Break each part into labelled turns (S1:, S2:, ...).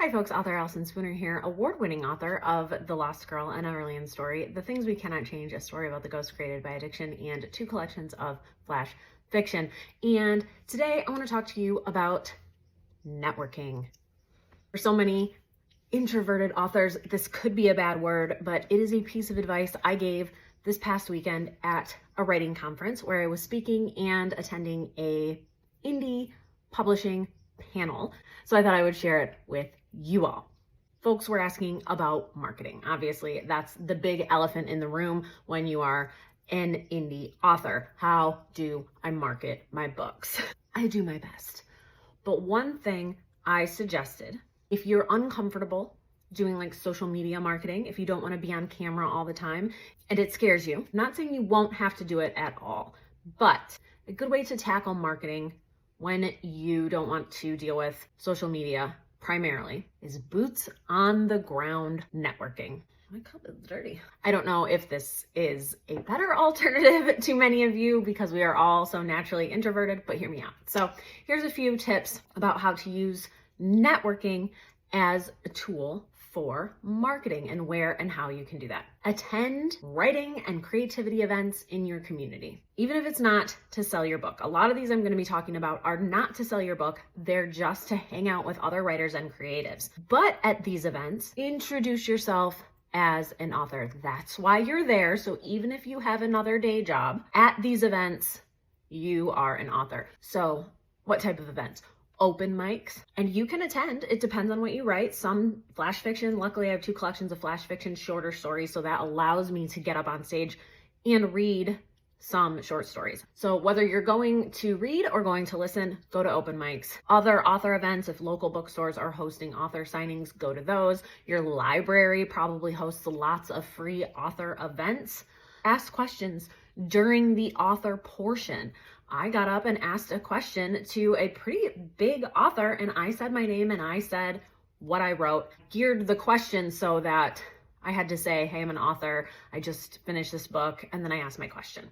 S1: Hi folks, author Allison Spooner here, award-winning author of The Lost Girl, an Aurelian story, The Things We Cannot Change, a story about the ghost created by addiction, and 2 collections of flash fiction. And today I want to talk to you about networking. For so many introverted authors, this could be a bad word, but it is a piece of advice I gave this past weekend at a writing conference where I was speaking and attending a indie publishing panel. So I thought I would share it with you all. Folks were asking about marketing. Obviously, that's the big elephant in the room when you are an indie author. How do I market my books? I do my best. But one thing I suggested, if you're uncomfortable doing like social media marketing, if you don't want to be on camera all the time and it scares you, I'm not saying you won't have to do it at all, but a good way to tackle marketing when you don't want to deal with social media primarily is boots on the ground networking. My cup is dirty. I don't know if this is a better alternative to many of you because we are all so naturally introverted, but hear me out. So here's a few tips about how to use networking as a tool for marketing and where and how you can do that. Attend writing and creativity events in your community, even if it's not to sell your book. A lot of these I'm going to be talking about are not to sell your book. They're just to hang out with other writers and creatives. But at these events, introduce yourself as an author. That's why you're there. So even if you have another day job, at these events, you are an author. So what type of events? Open mics, and you can attend. It depends on what you write. Some flash fiction, luckily I have 2 collections of flash fiction, shorter stories, so that allows me to get up on stage and read some short stories. So whether you're going to read or going to listen, go to open mics. Other author events, if local bookstores are hosting author signings, go to those. Your library probably hosts lots of free author events. Ask questions during the author portion. I got up and asked a question to a pretty big author, and I said my name and I said what I wrote, geared the question so that I had to say, hey, I'm an author, I just finished this book, and then I asked my question.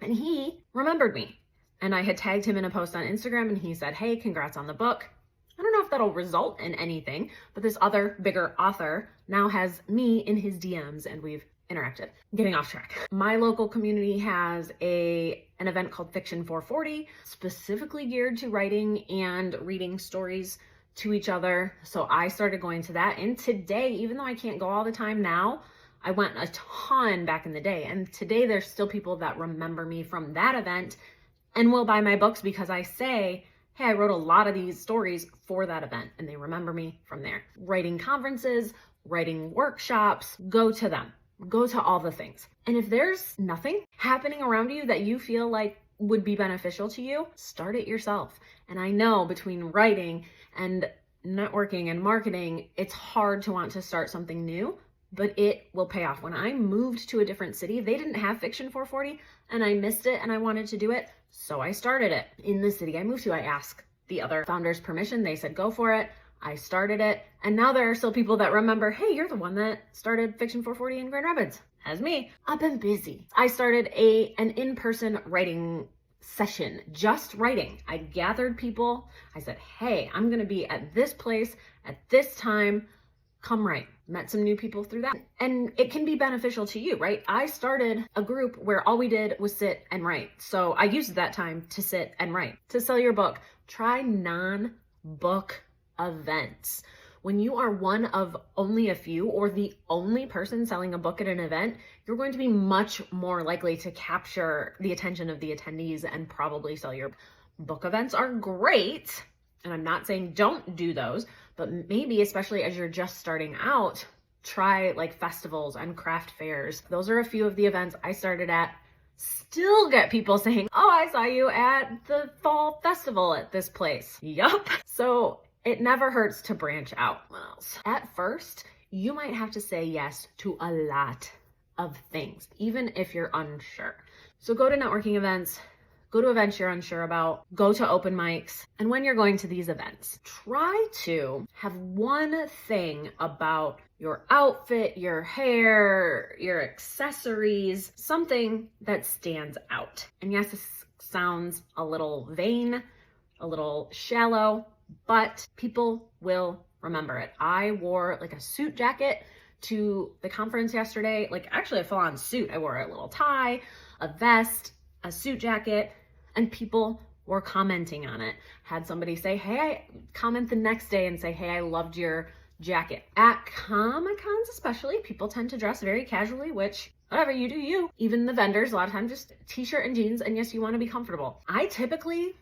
S1: And he remembered me, and I had tagged him in a post on Instagram, and he said, hey, congrats on the book. I don't know if that'll result in anything, but this other bigger author now has me in his DMs, and we've interacted. Getting off track. My local community has an event called Fiction 440, specifically geared to writing and reading stories to each other. So I started going to that. And today, even though I can't go all the time now, I went a ton back in the day. And today there's still people that remember me from that event and will buy my books because I say, hey, I wrote a lot of these stories for that event, and they remember me from there. Writing conferences, writing workshops, go to them. Go to all the things. And if there's nothing happening around you that you feel like would be beneficial to you, start it yourself. And I know between writing and networking and marketing, it's hard to want to start something new, but it will pay off. When I moved to a different city, they didn't have Fiction 440 and I missed it and I wanted to do it. So I started it. In the city I moved to, I asked the other founders permission. They said, go for it. I started it, and now there are still people that remember, hey, you're the one that started Fiction 440 in Grand Rapids. As me. I've been busy. I started an in-person writing session, just writing. I gathered people. I said, hey, I'm going to be at this place at this time. Come write. Met some new people through that. And it can be beneficial to you, right? I started a group where all we did was sit and write. So I used that time to sit and write. To sell your book, try non-book events. When you are one of only a few or the only person selling a book at an event, you're going to be much more likely to capture the attention of the attendees and probably sell your book. Events are great, and I'm not saying don't do those, but maybe especially as you're just starting out, try like festivals and craft fairs. Those are a few of the events I started at. Still get people saying, oh, I saw you at the fall festival at this place. Yup. So it never hurts to branch out. What else? At first, you might have to say yes to a lot of things, even if you're unsure. So go to networking events, go to events you're unsure about, go to open mics. And when you're going to these events, try to have one thing about your outfit, your hair, your accessories, something that stands out. And yes, this sounds a little vain, a little shallow, but people will remember it. I wore like a suit jacket to the conference yesterday, like actually a full-on suit. I wore a little tie, a vest, a suit jacket, and people were commenting on it. Had somebody say, hey, comment the next day and say, hey, I loved your jacket. At Comic-Cons especially, people tend to dress very casually, which whatever, you do you. Even the vendors, a lot of times just t-shirt and jeans, and yes, you want to be comfortable. I typically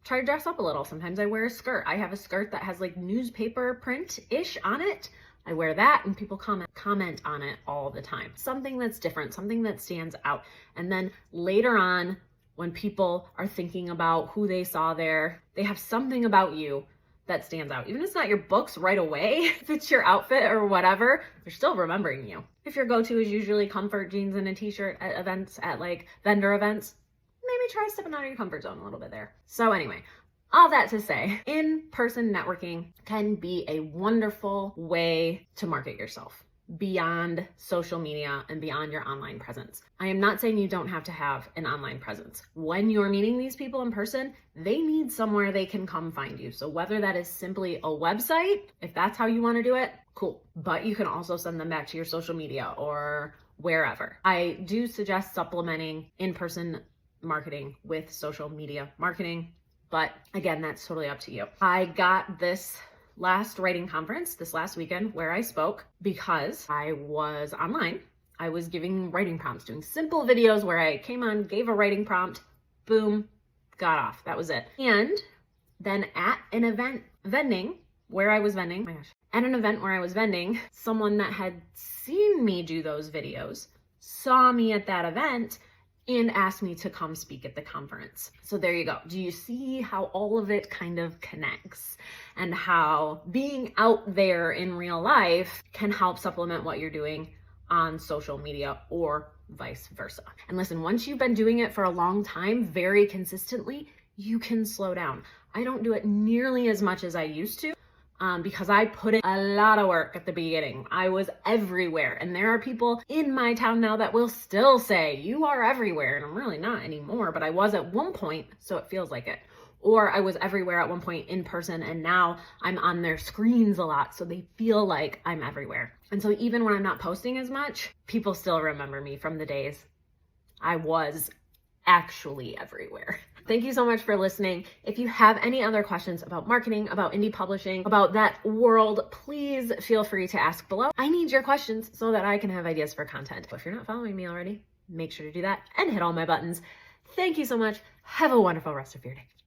S1: try to dress up a little. Sometimes I wear a skirt. I have a skirt that has like newspaper print-ish on it. I wear that and people comment on it all the time. Something that's different, something that stands out. And then later on, when people are thinking about who they saw there, they have something about you that stands out. Even if it's not your books right away, if it's your outfit or whatever, they're still remembering you. If your go-to is usually comfort jeans and a t-shirt at events, at like vendor events, maybe try stepping out of your comfort zone a little bit there. So anyway, all that to say, in-person networking can be a wonderful way to market yourself beyond social media and beyond your online presence. I am not saying you don't have to have an online presence. When you're meeting these people in person, they need somewhere they can come find you. So whether that is simply a website, if that's how you want to do it, cool. But you can also send them back to your social media or wherever. I do suggest supplementing in-person marketing with social media marketing. But again, that's totally up to you. I got this last writing conference this last weekend where I spoke because I was online. I was giving writing prompts, doing simple videos where I came on, gave a writing prompt, boom, got off. That was it. And then at an event vending where I was vending, oh my gosh, at an event where I was vending, someone that had seen me do those videos saw me at that event and asked me to come speak at the conference. So there you go. Do you see how all of it kind of connects and how being out there in real life can help supplement what you're doing on social media or vice versa? And listen, once you've been doing it for a long time, very consistently, you can slow down. I don't do it nearly as much as I used to. Because I put in a lot of work at the beginning. I was everywhere. And there are people in my town now that will still say, you are everywhere. And I'm really not anymore, but I was at one point, so it feels like it. Or I was everywhere at one point in person, and now I'm on their screens a lot, so they feel like I'm everywhere. And so even when I'm not posting as much, people still remember me from the days I was actually everywhere. Thank you so much for listening. If you have any other questions about marketing, about indie publishing, about that world, please feel free to ask below. I need your questions so that I can have ideas for content. If you're not following me already, make sure to do that and hit all my buttons. Thank you so much. Have a wonderful rest of your day.